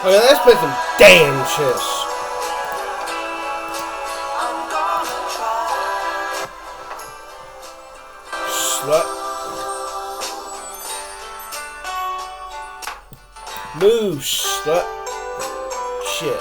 Okay, let's play some damn chess. Slut. Move, slut. Shit.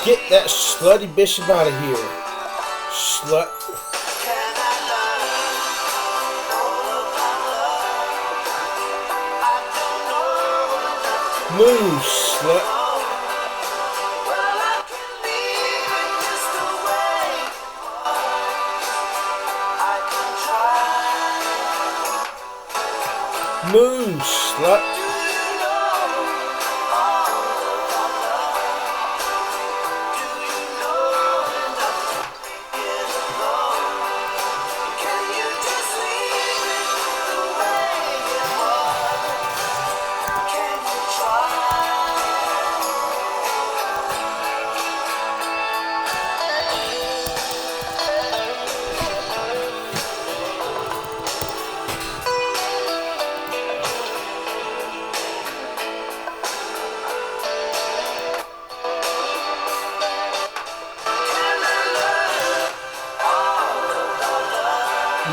Get that slutty bishop out of here. Slut. Move, slut. Move, slut.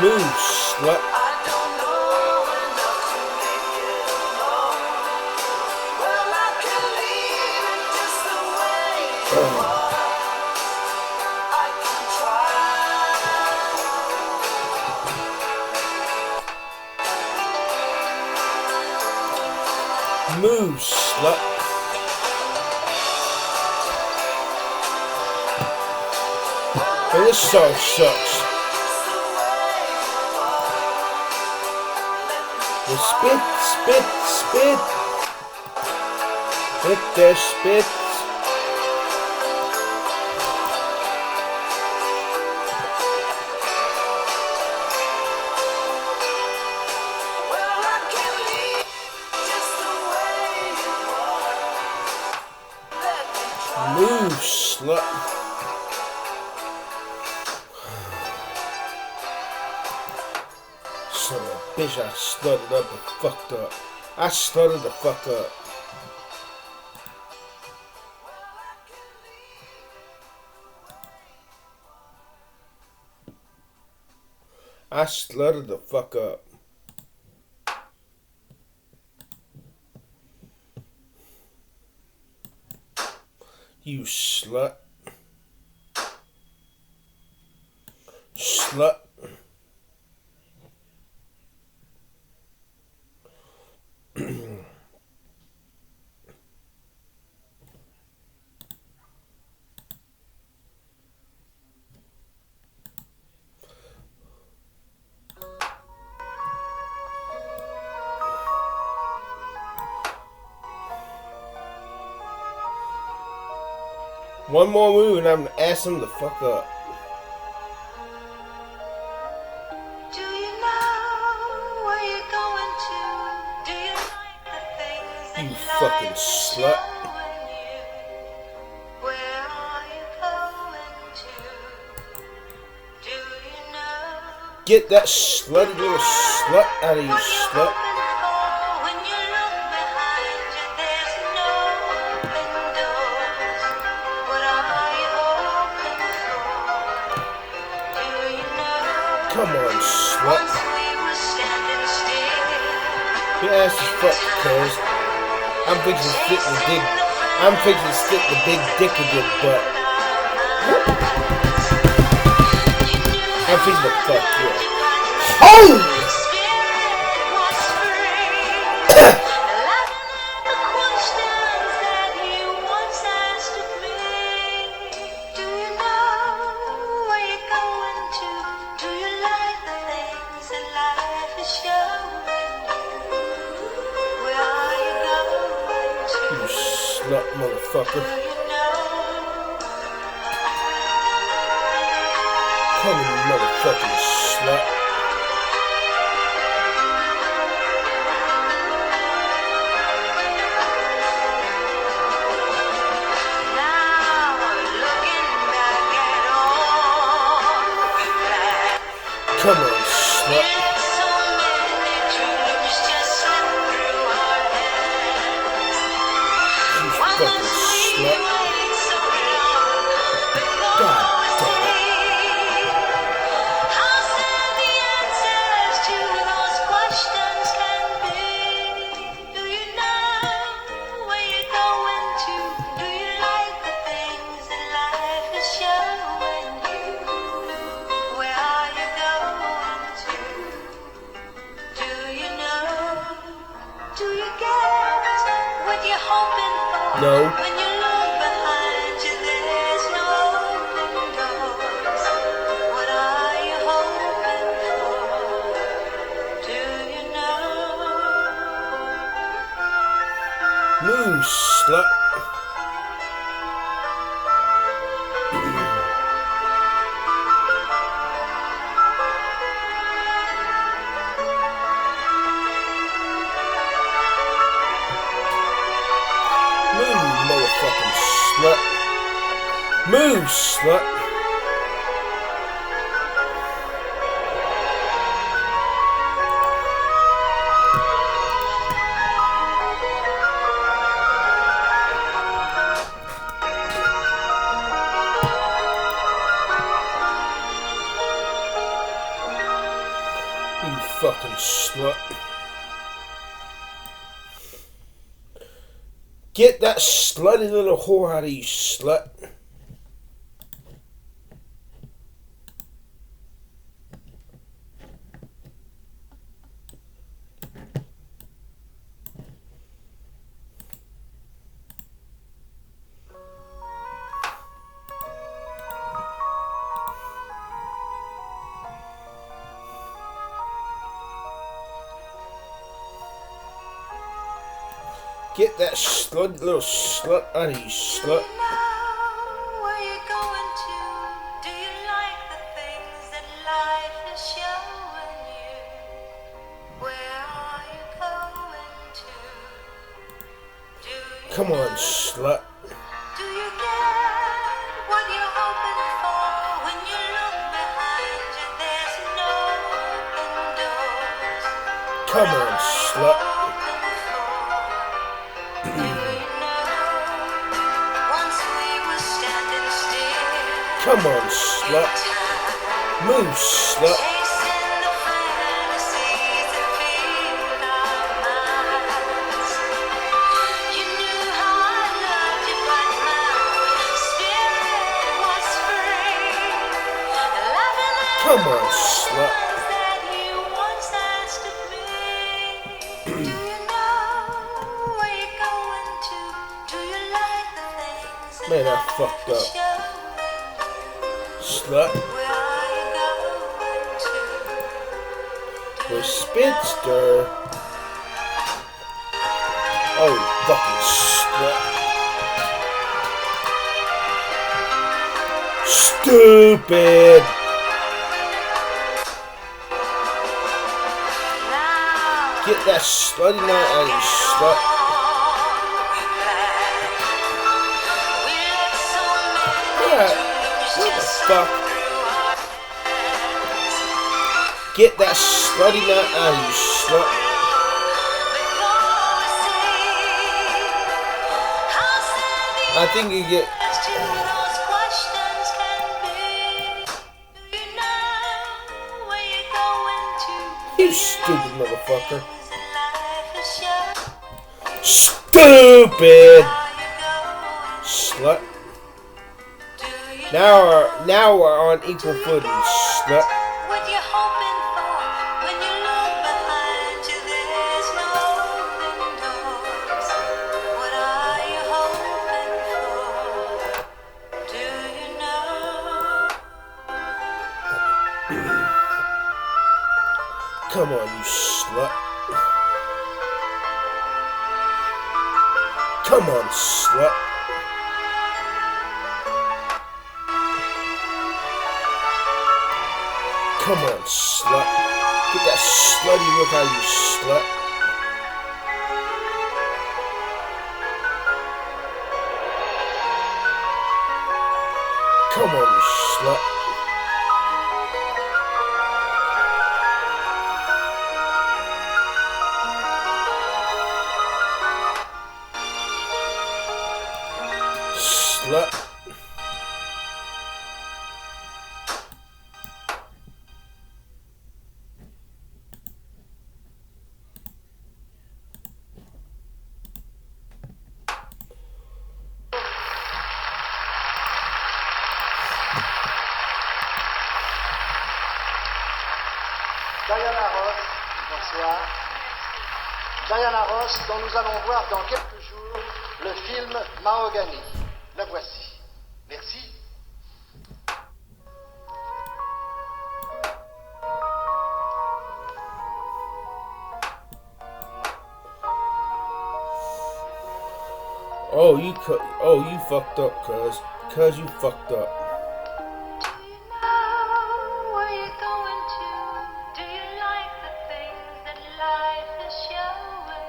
Move, slut. Move, slut. And this song sucks. Spit, spit, spit. Hit their spit. Move, slut. Son of a bitch, I stuttered up and fucked up. I stuttered the fuck up. I stuttered the fuck up. You slut. Slut. One more move and I'm gonna ask him to fuck up. Do you know where you're going to? Do you like the things that You fucking slut. Where are you going to? Do you know? Get that slutty little slut out of you, slut. Come on, slut. Your ass is fucked, cuz. I'm fixing to stick the big. I'm fixing to stick the big dick in your butt. I'm fixing to fuck you. Oh! You slut, motherfucker. Come on, motherfucking slut. Come on, slut. You fucking slut. God damn it. How sad the answers to those questions can be. Do you know where you're going to? Do you like the things that life is showing you? Where are you going to? Do you know? Do you get what you're hoping for? No. When you look behind you, there's no open doors. What are you hoping for? Do you know? Move, slut. Move, motherfucking slut. Move, slut. You fucking slut. Get that slutty little whore out of you, slut. Get that slutty little slut out of you, slut. Where you going to? Do you like the things that life is showing you? Where are you going to? Do you Come on, know? slut. Do you get what you're hoping for? When you look behind you, there's no open doors. Come on, slut. Do you know? Once we were standing still. Come on, slut. Move, slut. Chasing the fantasies that filled our minds. You knew how I loved you, but my spirit was free. Laughing at Come on, the slut. questions that you once asked of me. Do you know where you're going to? Do you like the things that Man, I life fucked is up. showing you? Slut. Where are you going to? We're spinster. Oh, fucking slut. Stupid. Get that slutty night out of you, slut. Yeah, what the fuck? Get that slutty night out of you, slut. I think you get. You stupid motherfucker. Stupid slut. Now we're on equal footing, slut. What you hoping for when you look behind you? There's no open doors. What are you hoping for? Do you know? Come on, you slut. Come Come on, slut. Come on, slut. Get that slutty look out of you, slut. Come on, you slut. Slut. Diana Ross, bonsoir. Diana Ross, dont nous allons voir dans quelques jours le film Mahogany. La voici. Merci. Oh, you fucked up, cuz you fucked up. Where you going to? Do you like the things that life is showing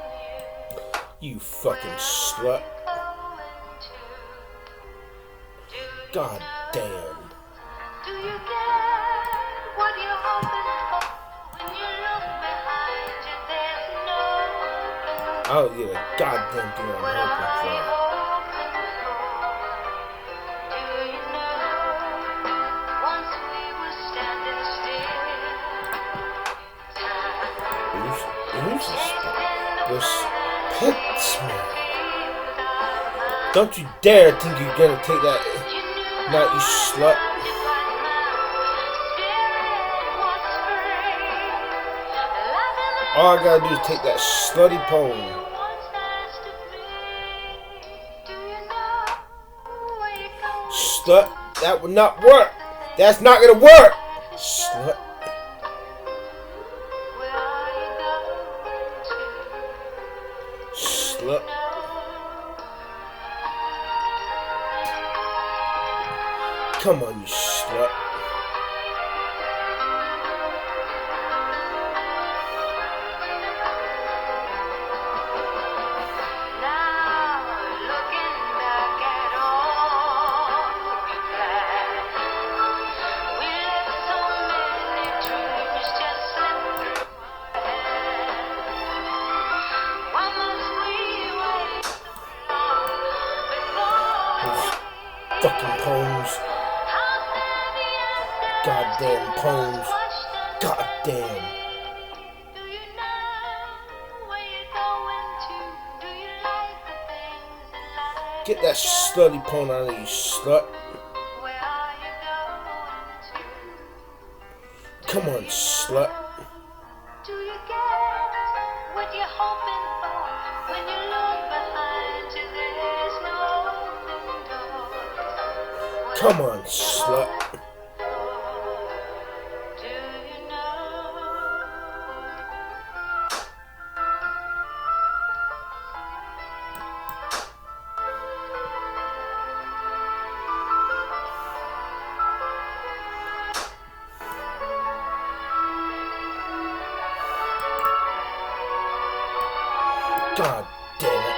you? You fucking slut. God damn. Do you get what you're hoping for? When you look behind you, there's nothing. Oh yeah, goddamn thing I'm What are hoping you for. hoping for? Do you know? Once we were standing still. Who's this Pittsman? Don't you dare think you're gonna take that. Not you slut. All I gotta do is take that slutty poem. Slut, that would not work. That's not gonna work. Slut. Slut. Come on, you slut. Fucking poems. Goddamn poems. Goddamn. Get that slutty poem out of you, slut. Come on, slut. Do you get what you're hoping for? When you look behind you, there's no open doors. Come on, slut. Do you know? God damn it.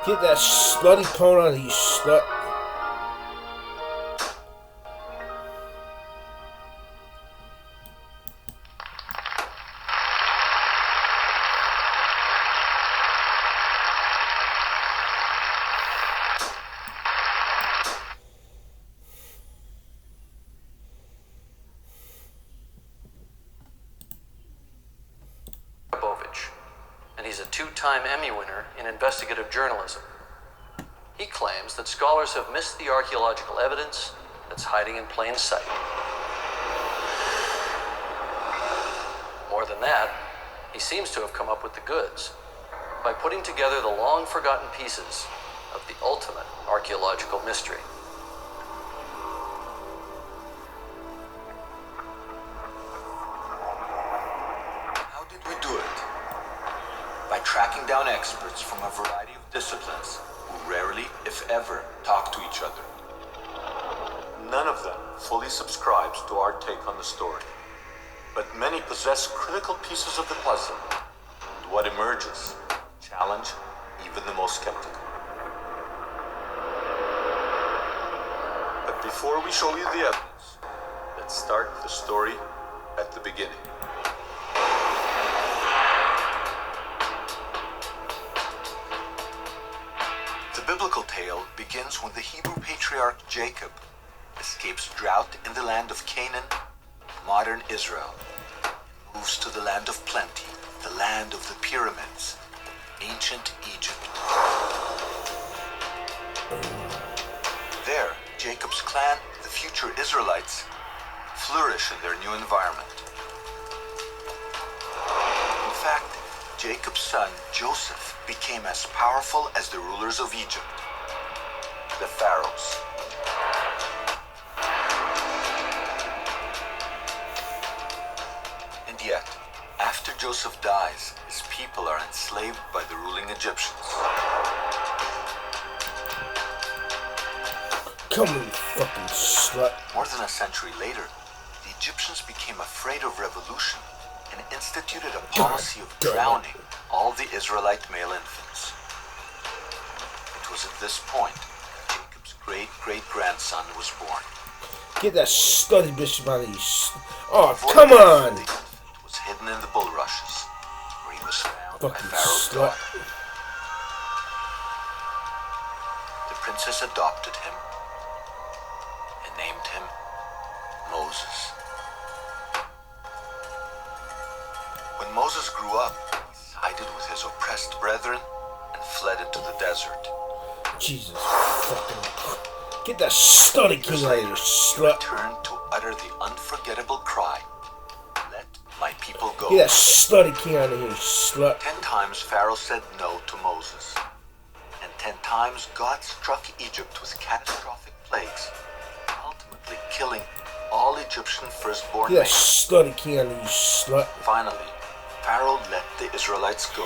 Get that slutty poem out of you, slut. And he's a two-time Emmy winner in investigative journalism. He claims that scholars have missed the archaeological evidence that's hiding in plain sight. More than that, he seems to have come up with the goods. by putting together the long-forgotten pieces of the ultimate archaeological mystery. How did we do it? By tracking down experts from a variety of disciplines who rarely, if ever, talk to each other. None of them fully subscribes to our take on the story, but many possess critical pieces of the puzzle, and what emerges challenge even the most skeptical. But before we show you the evidence, let's start the story at the beginning. The biblical tale begins when the Hebrew patriarch Jacob escapes drought in the land of Canaan, modern Israel, and moves to the land of plenty, the land of the pyramids, ancient Egypt. There, Jacob's clan, the future Israelites, flourish in their new environment. In fact, Jacob's son, Joseph, became as powerful as the rulers of Egypt, the pharaohs. And yet, after Joseph dies, his people are enslaved by the ruling Egyptians. Come on, you fucking slut. More than a century later, the Egyptians became afraid of revolution and instituted a policy of drowning all the Israelite male infants. It was at this point that Jacob's great-great-grandson was born. Get that slutty bitch out of you. Oh, Before come the death on. of the infant was hidden in the bulrushes, where he was found by Fucking Pharaoh's slut. daughter. The princess adopted him and named him Moses. When Moses grew up, he sided with his oppressed brethren and fled into the desert. Jesus fucking. Get that slutty king out of you, slut. Returned to utter the unforgettable cry, "Let my people go." Get that slutty king out of here, slut. 10 times Pharaoh said no to Moses, and 10 times God struck Egypt with catastrophic plagues, ultimately killing all Egyptian firstborn Get that males. slutty king out of you, slut. Finally, Pharaoh let the Israelites go,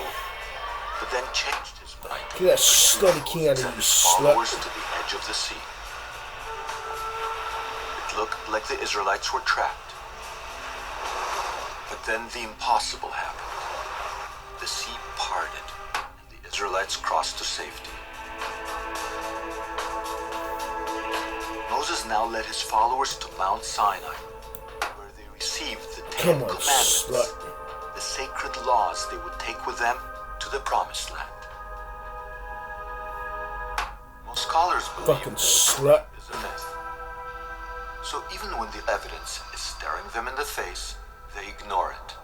but then changed his mind. Get that slutty king out of Sent you, his slut. followers to the edge of the sea. It looked like the Israelites were trapped. But then the impossible happened. The sea parted, and the Israelites crossed to safety. Moses now led his followers to Mount Sinai, where they received the Ten Come on, Commandments, slut. the sacred laws they would take with them to the Promised Land. Most scholars believe Fucking that slut. it is a myth. So even when the evidence is staring them in the face, they ignore it.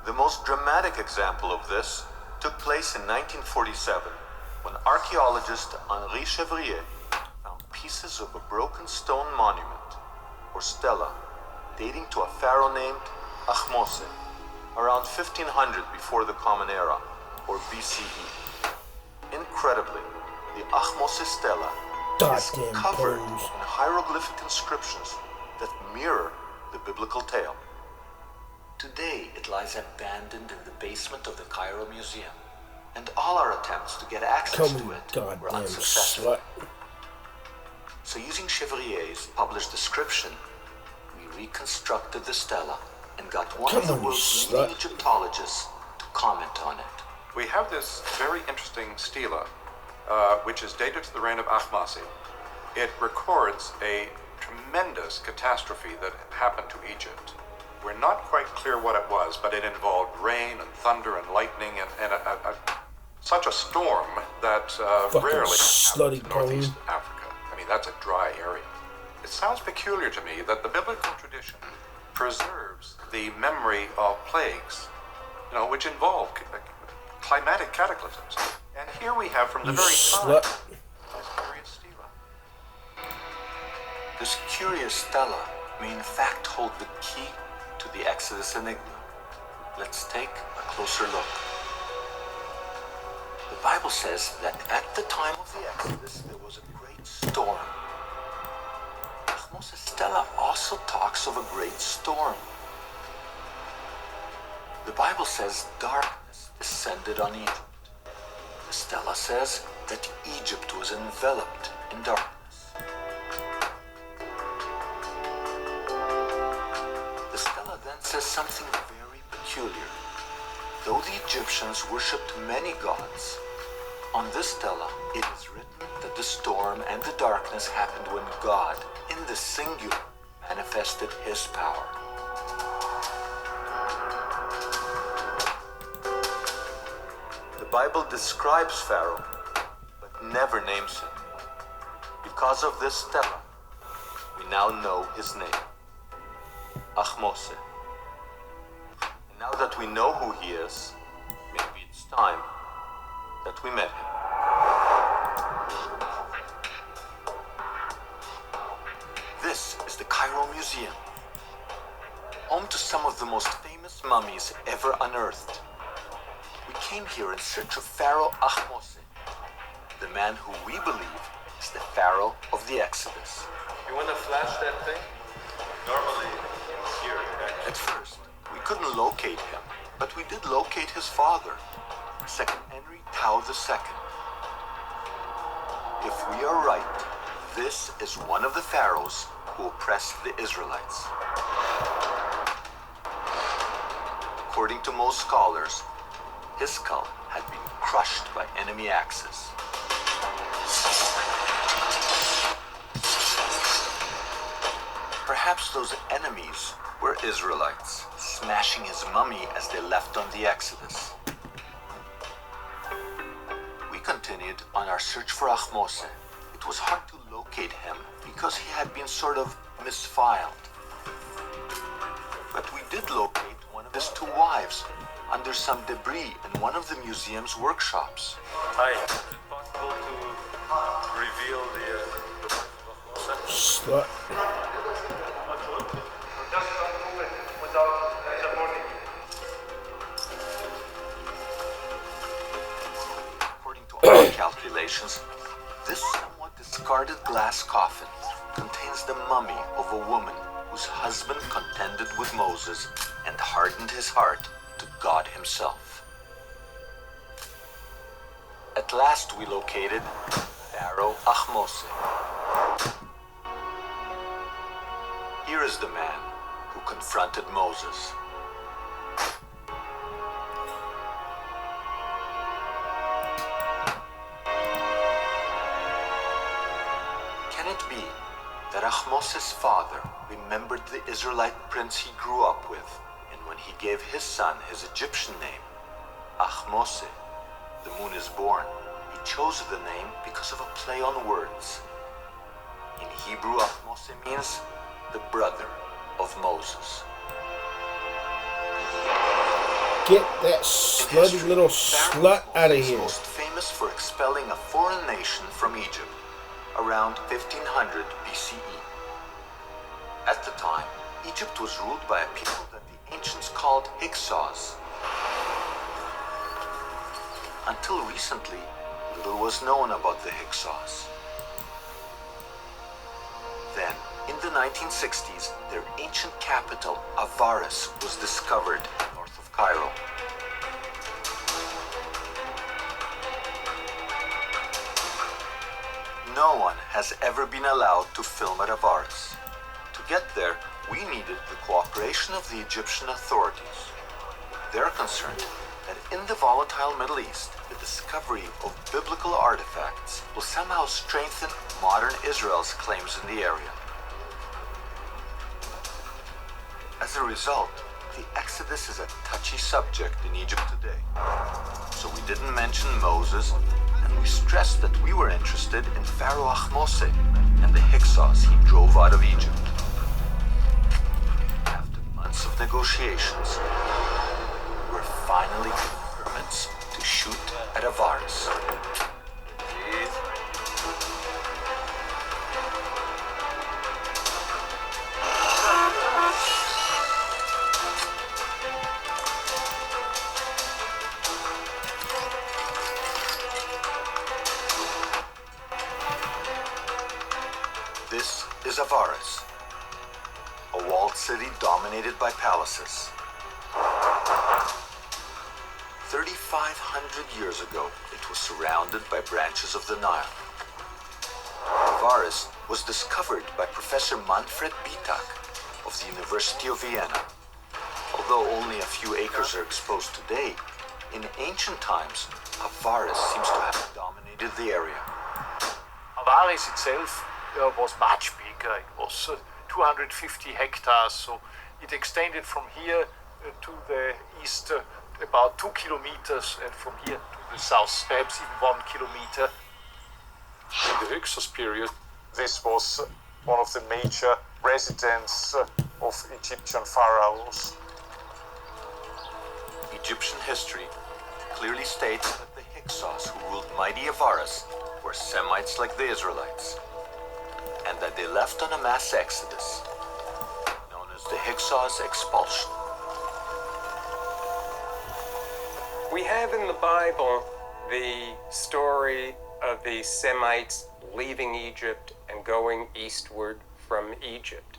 The most dramatic example of this took place in 1947, when archaeologist Henri Chevrier found pieces of a broken stone monument, or stela, dating to a pharaoh named Ahmose, around 1500 before the Common Era, or BCE. Incredibly, the Ahmose stela is Goddamn covered pose. in hieroglyphic inscriptions that mirror the biblical tale. Today, it lies abandoned in the basement of the Cairo Museum, and all our attempts to get access Come to on, it were goddamn unsuccessful. slut. So using Chevrier's published description, we reconstructed the stela and got one Come of the on, you world's slut. leading Egyptologists to comment on it. We have this very interesting stela, which is dated to the reign of Ahmasi. It records a tremendous catastrophe that happened to Egypt. We're not quite clear what it was, but it involved rain and thunder and lightning and such a storm that Fucking rarely slutty happens in Northeast pony. Africa. I mean, that's a dry area. It sounds peculiar to me that the biblical tradition preserves the memory of plagues, which involve climatic cataclysms. And here we have from the You very slut. time this curious stela. This curious stela may in fact hold the key to the Exodus enigma. Let's take a closer look. The Bible says that at the time of the Exodus, there was a great storm. Moses' stela also talks of a great storm. The Bible says darkness descended on Egypt. The stela says that Egypt was enveloped in darkness. The stela then says something very peculiar. Though the Egyptians worshipped many gods, on this stela it is written that the storm and the darkness happened when God, in the singular, manifested his power. The Bible describes Pharaoh, but never names him. Because of this stela, we now know his name, Ahmose. And now that we know who he is, maybe it's time that we met him. This is the Cairo Museum, home to some of the most famous mummies ever unearthed. We came here in search of Pharaoh Ahmose, the man who we believe is the Pharaoh of the Exodus. You want to flash that thing? Normally, here. At first, we couldn't locate him, but we did locate his father, Second Henry Tao II. If we are right, this is one of the pharaohs who oppressed the Israelites. According to most scholars, his skull had been crushed by enemy axes. Perhaps those enemies were Israelites, smashing his mummy as they left on the Exodus. We continued on our search for Ahmose. It was hard to locate him because he had been sort of misfiled. But we did locate one of his two wives under some debris in one of the museum's workshops. Hi, is it possible to reveal the wife of Ahmose? Slut. Just don't move it without supporting it. According to our calculations, this somewhat discarded glass coffin contains the mummy of a woman whose husband contended with Moses and hardened his heart to God himself. At last we located Pharaoh Ahmose. Here is the man who confronted Moses. Can it be that Ahmose's father remembered the Israelite prince he grew up with, and when he gave his son his Egyptian name, Ahmose, the moon is born, he chose the name because of a play on words. In Hebrew, Ahmose means the brother of Moses. Get that slutty little slut out of Is here. most famous for expelling a foreign nation from Egypt around 1500 BCE. At the time, Egypt was ruled by a people that the ancients called Hyksos. Until recently, little was known about the Hyksos. Then, in the 1960s, their ancient capital, Avaris, was discovered north of Cairo. No one has ever been allowed to film at Avaris. To get there, we needed the cooperation of the Egyptian authorities. They're concerned that in the volatile Middle East, the discovery of biblical artifacts will somehow strengthen modern Israel's claims in the area. As a result, the Exodus is a touchy subject in Egypt today. So we didn't mention Moses, and we stressed that we were interested in Pharaoh Ahmose and the Hyksos he drove out of Egypt. After months of negotiations, we were finally given permits to shoot at Avaris. This is Avaris, a walled city dominated by palaces. 3,500 years ago, it was surrounded by branches of the Nile. Avaris was discovered by Professor Manfred Bitak of the University of Vienna. Although only a few acres are exposed today, in ancient times, Avaris seems to have dominated the area. Avaris itself was much bigger. It was 250 hectares, so it extended from here to the east about 2 kilometers, and from here to the south perhaps even 1 kilometer. In the Hyksos period, this was one of the major residences of Egyptian pharaohs. Egyptian history clearly states that the Hyksos who ruled mighty Avaris were Semites like the Israelites, and that they left on a mass exodus, known as the Hyksos expulsion. We have in the Bible the story of the Semites leaving Egypt and going eastward from Egypt.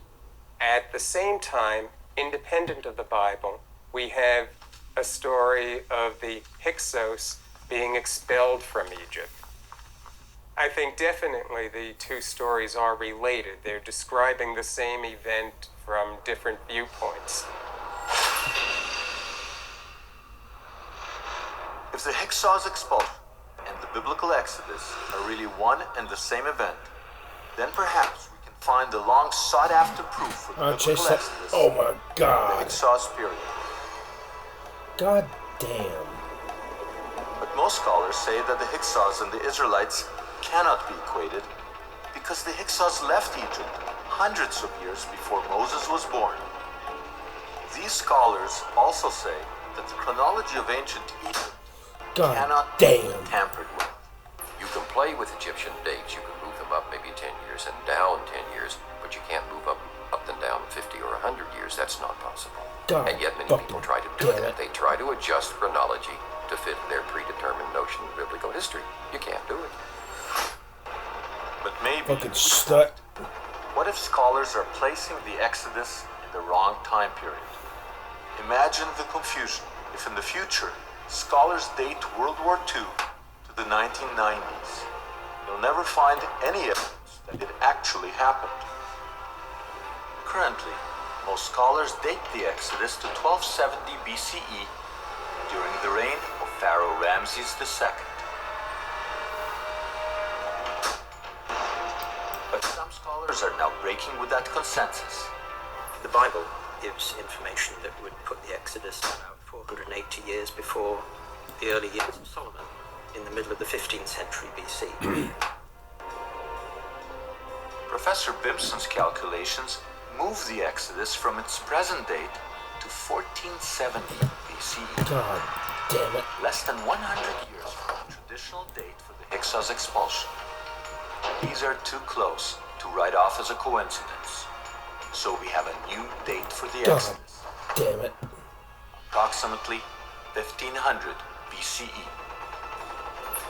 At the same time, independent of the Bible, we have a story of the Hyksos being expelled from Egypt. I think definitely the two stories are related. They're describing the same event from different viewpoints. If the Hyksos expulsion and the biblical Exodus are really one and the same event, then perhaps we can find the long sought-after proof for the biblical Exodus. Oh my God! The Hyksos period. God damn. But most scholars say that the Hyksos and the Israelites cannot be equated because the Hyksos left Egypt hundreds of years before Moses was born. These scholars also say that the chronology of ancient Egypt cannot be tampered with. You can play with Egyptian dates. You can move them up maybe 10 years and down 10 years, but you can't move up and down 50 or 100 years. That's not possible. And yet many people try to do that. They try to adjust chronology to fit their predetermined notion of biblical history. You can't do it. But maybe, Fucking slut. what if scholars are placing the Exodus in the wrong time period? Imagine the confusion if in the future scholars date World War II to the 1990s. You'll never find any evidence that it actually happened. Currently, most scholars date the Exodus to 1270 BCE during the reign of Pharaoh Ramses II. But some scholars are now breaking with that consensus. The Bible gives information that would put the Exodus about 480 years before the early years of Solomon, in the middle of the 15th century BC. Professor Bimson's calculations move the Exodus from its present date to 1470 BCE. God damn it. Less than 100 years from the traditional date for the Hyksos expulsion. These are too close to write off as a coincidence. So we have a new date for the God Exodus. damn it. Approximately 1500 BCE.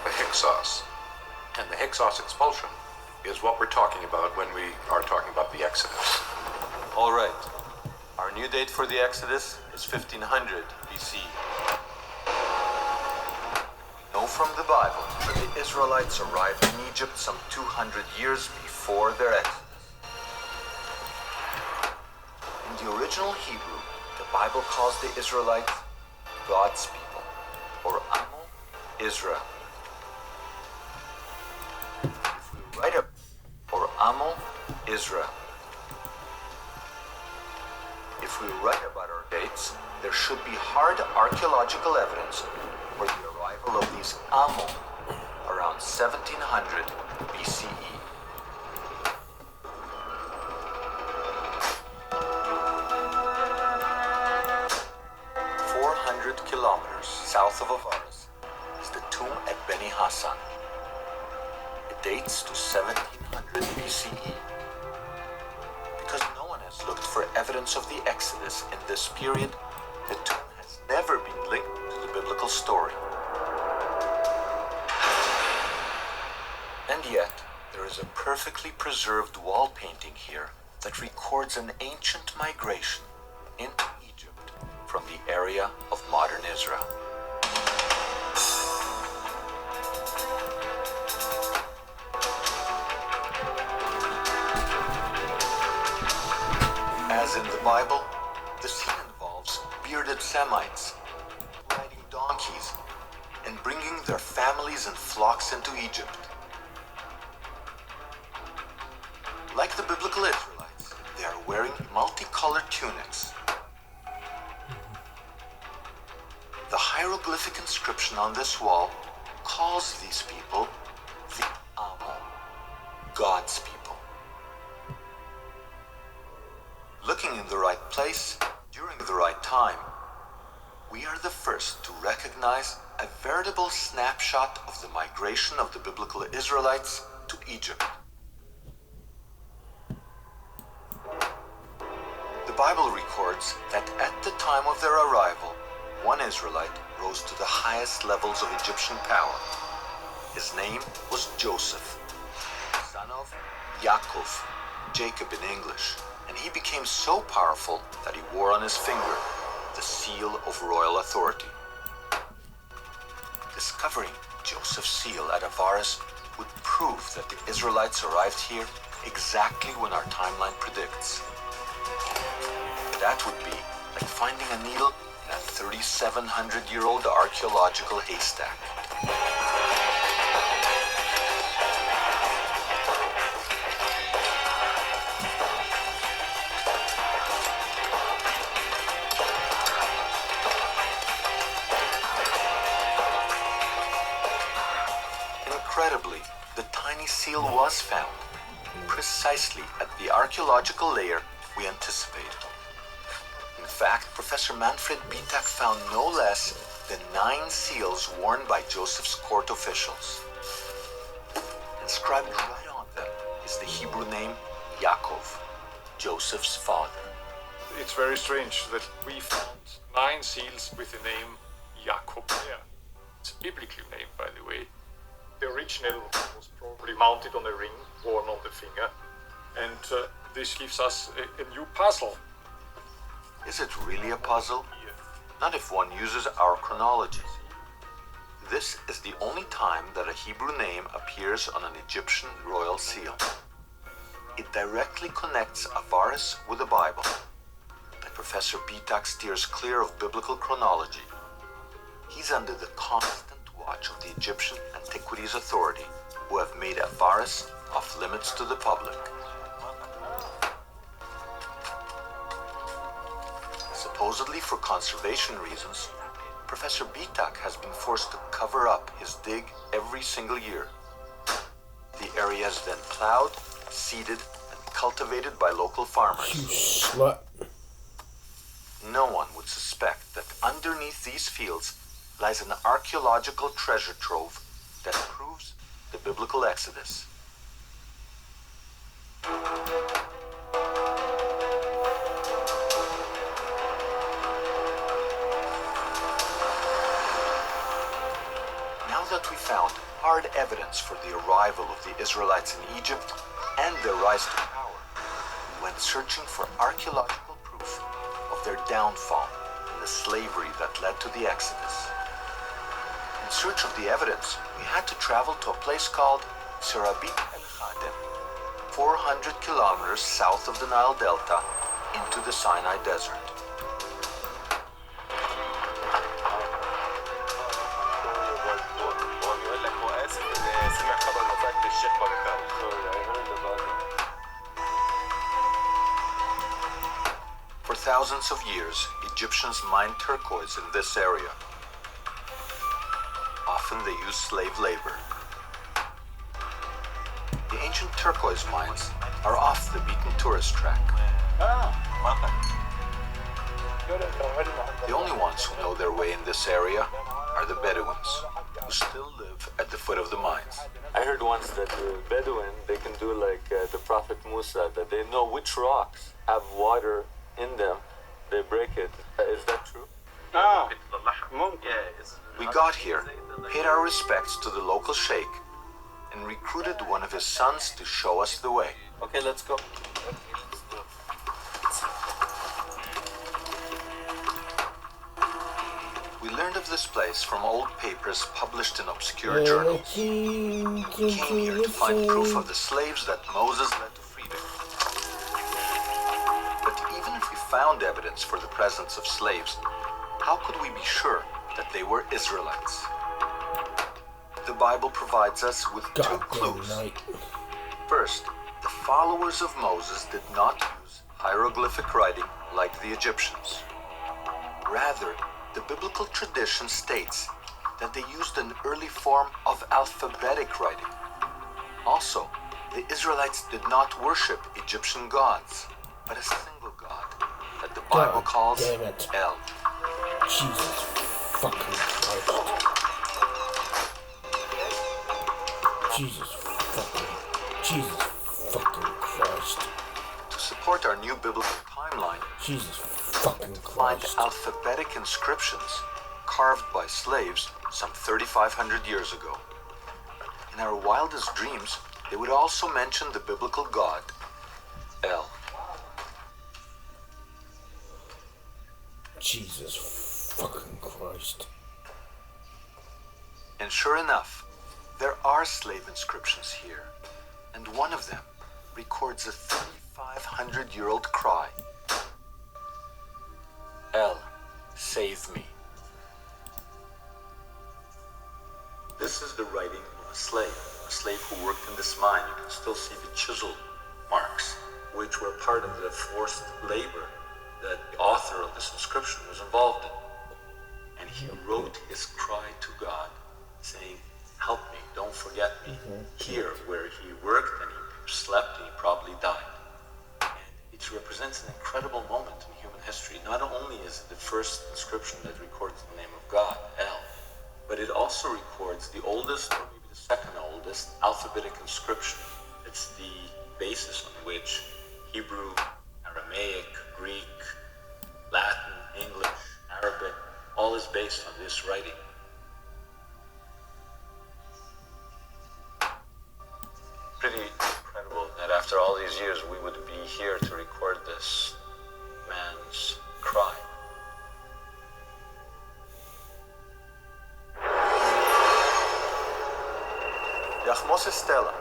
The Hyksos. And the Hyksos expulsion is what we're talking about when we are talking about the Exodus. All right. Our new date for the Exodus is 1500 BCE. We know from the Bible that the Israelites arrived in Egypt some 200 years before their Exodus. In the original Hebrew, the Bible calls the Israelites God's people, or Amo Israel. If we write up, or Amo Israel. If we write about our dates, there should be hard archaeological evidence for the arrival of these Amo around 1700 BCE. Kilometers south of Avaris is the tomb at Beni Hassan. It dates to 1700 BCE. Because no one has looked for evidence of the Exodus in this period, the tomb has never been linked to the biblical story. And yet, There is a perfectly preserved wall painting here that records an ancient migration into Egypt from the area of modern Israel. As in the Bible, the scene involves bearded Semites riding donkeys and bringing their families and flocks into Egypt. Like the biblical Israelites, they are wearing multicolored tunics. The hieroglyphic inscription on this wall calls these people the Amo, God's people. Looking in the right place, during the right time, we are the first to recognize a veritable snapshot of the migration of the biblical Israelites to Egypt. The Bible records that at the time of their arrival, one Israelite rose to the highest levels of Egyptian power. His name was Joseph, son of Yaakov, Jacob in English, and he became so powerful that he wore on his finger the seal of royal authority. Discovering Joseph's seal at Avaris would prove that the Israelites arrived here exactly when our timeline predicts. That would be like finding a needle in a 3,700-year-old archaeological haystack. Incredibly, the tiny seal was found, precisely at the archaeological layer we anticipated. In fact, Professor Manfred Bitak found no less than 9 seals worn by Joseph's court officials. Inscribed right on them is the Hebrew name Yaakov, Joseph's father. It's very strange that we found 9 seals with the name Jacob there. It's a biblical name, by the way. The original was probably mounted on a ring worn on the finger, and this gives us a new puzzle. Is it really a puzzle? Not if one uses our chronology. This is the only time that a Hebrew name appears on an Egyptian royal seal. It directly connects Avaris with the Bible. But Professor Bitak steers clear of biblical chronology. He's under the constant watch of the Egyptian Antiquities Authority, who have made Avaris off limits to the public. Supposedly for conservation reasons, Professor Bitak has been forced to cover up his dig every single year. The area is then plowed, seeded, and cultivated by local farmers. You slut. No one would suspect that underneath these fields lies an archaeological treasure trove that proves the biblical Exodus. Now that we found hard evidence for the arrival of the Israelites in Egypt and their rise to power, we went searching for archaeological proof of their downfall and the slavery that led to the Exodus. In search of the evidence, we had to travel to a place called Serabit el-Khadem, 400 kilometers south of the Nile Delta into the Sinai Desert. For thousands of years, Egyptians mined turquoise in this area. Often they used slave labor. The ancient turquoise mines are off the beaten tourist track. The only ones who know their way in this area are the Bedouins, who still live at the foot of the mines. I heard once that the Bedouin, they can do like the Prophet Musa, that they know which rocks have water in them. They break it. Is that true? We got here, paid our respects to the local sheikh, and recruited one of his sons to show us the way. Okay, let's go. We learned of this place from old papers published in obscure journals. We came here to find proof of the slaves that Moses led to freedom. But even if we found evidence for the presence of slaves, how could we be sure that they were Israelites? The Bible provides us with two clues. First, the followers of Moses did not use hieroglyphic writing like the Egyptians. Rather, the biblical tradition states that they used an early form of alphabetic writing. Also, the Israelites did not worship Egyptian gods, but a single God that the Bible calls El. Jesus fucking Christ. Jesus fucking Christ. To support our new biblical timeline, Jesus fucking find Christ. alphabetic inscriptions carved by slaves some 3,500 years ago. In our wildest dreams, they would also mention the biblical god, El. Jesus fucking Christ. And sure enough, there are slave inscriptions here, and one of them records a 3,500-year-old cry. El, save me. This is the writing of a slave who worked in this mine. You can still see the chisel marks, which were part of the forced labor that the author of this inscription was involved in. And he wrote his cry to God, saying, help me, don't forget me. Here, where he worked and he slept and he probably died. And it represents an incredible moment in human history. Not only is it the first inscription that records the name of God, El, but it also records the oldest, or maybe the second oldest, alphabetic inscription. It's the basis on which Hebrew, Aramaic, Greek, Latin, English, Arabic, all is based on this writing. Pretty incredible that after all these years we would be here to record this man's cry. Yachmos Stela,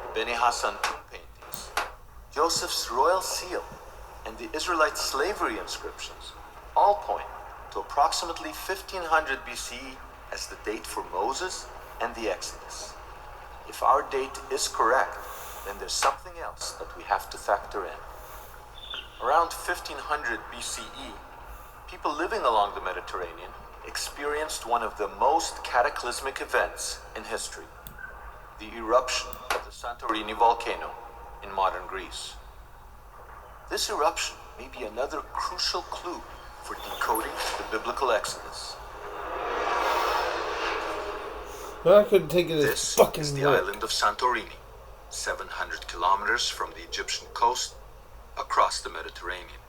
the Beni Hassan tomb paintings, Joseph's royal seal, and the Israelite slavery inscriptions all point to approximately 1500 BCE as the date for Moses and the Exodus. If our date is correct, then there's something else that we have to factor in. Around 1500 BCE, people living along the Mediterranean experienced one of the most cataclysmic events in history, the eruption of the Santorini volcano in modern Greece. This eruption may be another crucial clue for decoding the biblical Exodus. I couldn't take it as This fucking is the island of Santorini, 700 kilometers from the Egyptian coast, across the Mediterranean.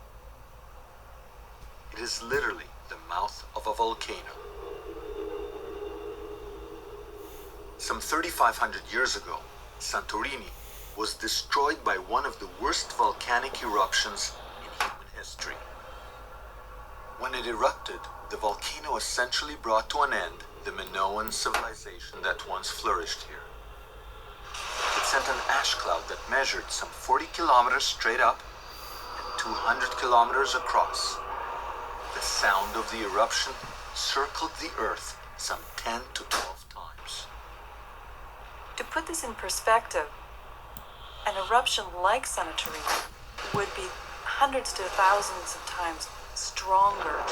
It is literally the mouth of a volcano. Some 3,500 years ago, Santorini was destroyed by one of the worst volcanic eruptions in human history. When it erupted, the volcano essentially brought to an end the Minoan civilization that once flourished here. It sent an ash cloud that measured some 40 kilometers straight up and 200 kilometers across. The sound of the eruption circled the Earth some 10 to 12 times. To put this in perspective, an eruption like Santorini would be hundreds to thousands of times stronger,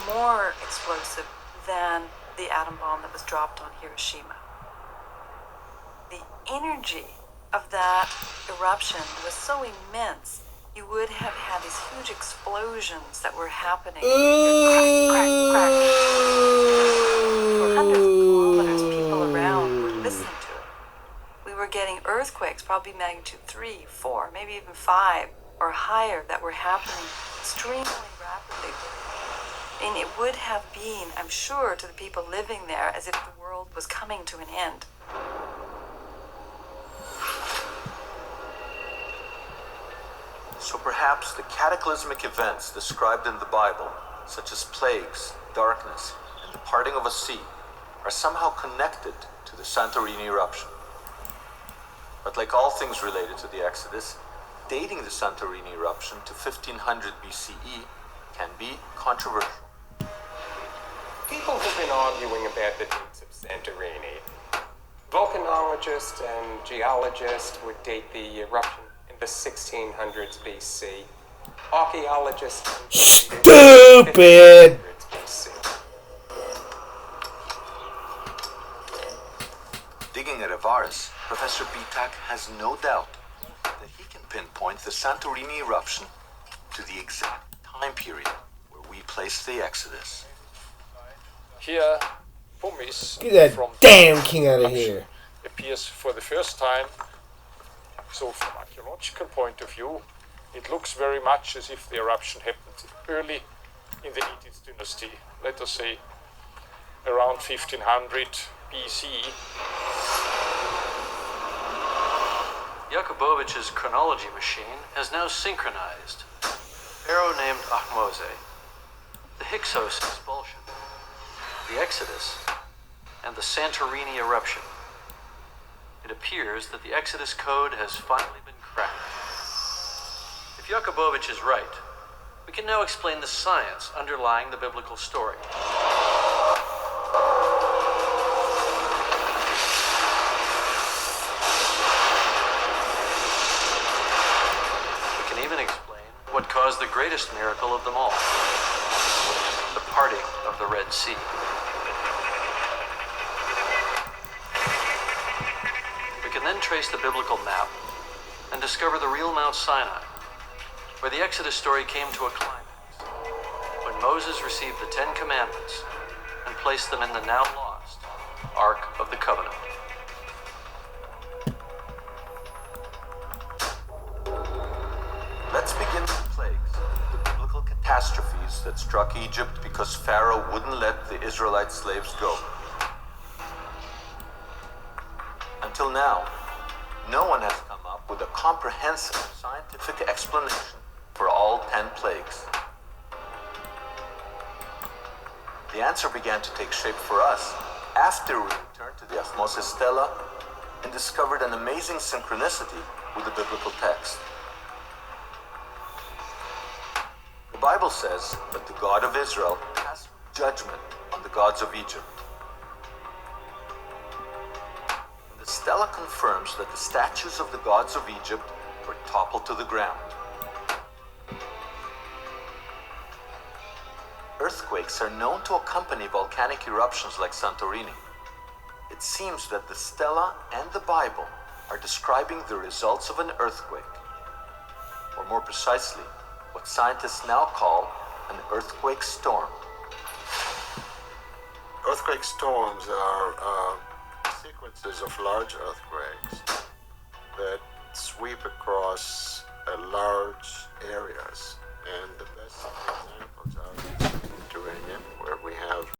more explosive than the atom bomb that was dropped on Hiroshima. The energy of that eruption was so immense, you would have had these huge explosions that were happening. Crack, crack, crack. For hundreds of kilometers, people around were listening to it. We were getting earthquakes, probably magnitude 3, 4, maybe even 5 or higher, that were happening extremely rapidly. And it would have been, I'm sure, to the people living there as if the world was coming to an end. So perhaps the cataclysmic events described in the Bible, such as plagues, darkness, and the parting of a sea, are somehow connected to the Santorini eruption. But like all things related to the Exodus, dating the Santorini eruption to 1500 BCE can be controversial. People have been arguing about the dates of Santorini. Volcanologists and geologists would date the eruption in the 1600s BC. Archaeologists Stupid! BC. Digging at Avaris, Professor Bitak has no doubt that he can pinpoint the Santorini eruption to the exact time period where we place the Exodus. Here, pumice Get that from damn king out of here. appears for the first time. So from archaeological point of view, it looks very much as if the eruption happened early in the 18th dynasty, let us say around 1500 BC. Yakubovich's chronology machine has now synchronized a pharaoh named Ahmose, the Hyksos expulsion, the Exodus, and the Santorini eruption. It appears that the Exodus code has finally been cracked. If Yakubovich is right, we can now explain the science underlying the biblical story. We can even explain what caused the greatest miracle of them all, the parting of the Red Sea. We can then trace the biblical map and discover the real Mount Sinai, where the Exodus story came to a climax, when Moses received the Ten Commandments and placed them in the now lost Ark of the Covenant. Let's begin with the plagues, the biblical catastrophes that struck Egypt because Pharaoh wouldn't let the Israelite slaves go. Until now, no one has come up with a comprehensive scientific explanation for all 10 plagues. The answer began to take shape for us after we returned to the Ahmose Stela and discovered an amazing synchronicity with the biblical text. The Bible says that the God of Israel passed judgment on the gods of Egypt. And the Stela confirms that the statues of the gods of Egypt were toppled to the ground. Earthquakes are known to accompany volcanic eruptions like Santorini. It seems that the Stela and the Bible are describing the results of an earthquake, or more precisely, what scientists now call an earthquake storm. Earthquake storms are sequences of large earthquakes that sweep across large areas, and the best